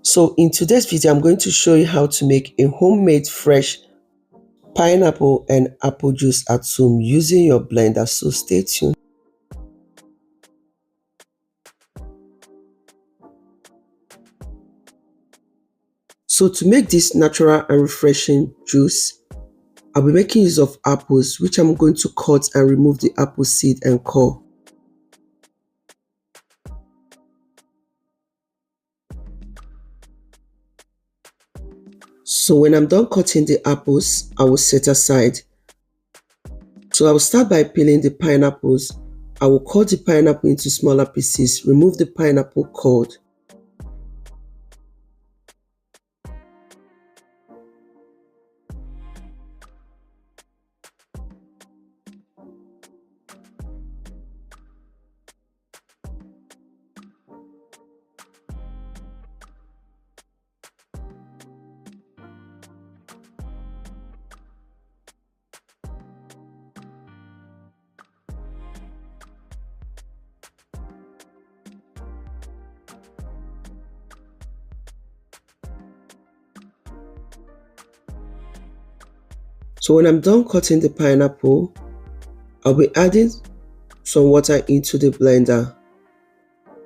So in today's video, I'm going to show you how to make a homemade fresh pineapple and apple juice at home using your blender, so stay tuned. So to make this natural and refreshing juice, I'll be making use of apples, which I'm going to cut and remove the apple seed and core. So when I'm done cutting the apples, I will set aside. So I will start by peeling the pineapples. I will cut the pineapple into smaller pieces, remove the pineapple core. So when I'm done cutting the pineapple, I'll be adding some water into the blender.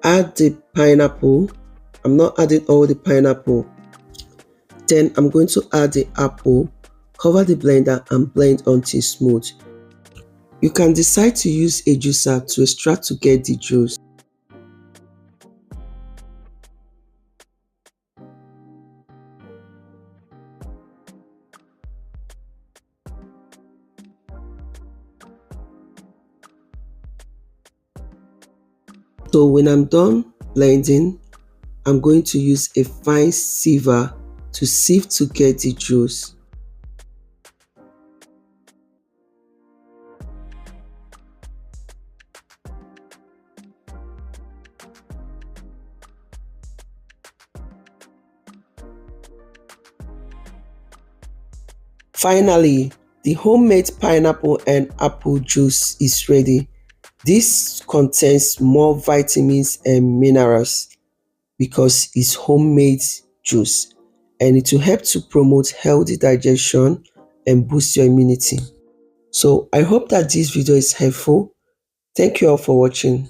Add the pineapple. I'm not adding all the pineapple. Then I'm going to add the apple, cover the blender and blend until smooth. You can decide to use a juicer to extract to get the juice. So when I'm done blending, I'm going to use a fine sieve to sieve to get the juice. Finally, the homemade pineapple and apple juice is ready. This contains more vitamins and minerals because it's homemade juice, and it will help to promote healthy digestion and boost your immunity. So I hope that this video is helpful. Thank you all for watching.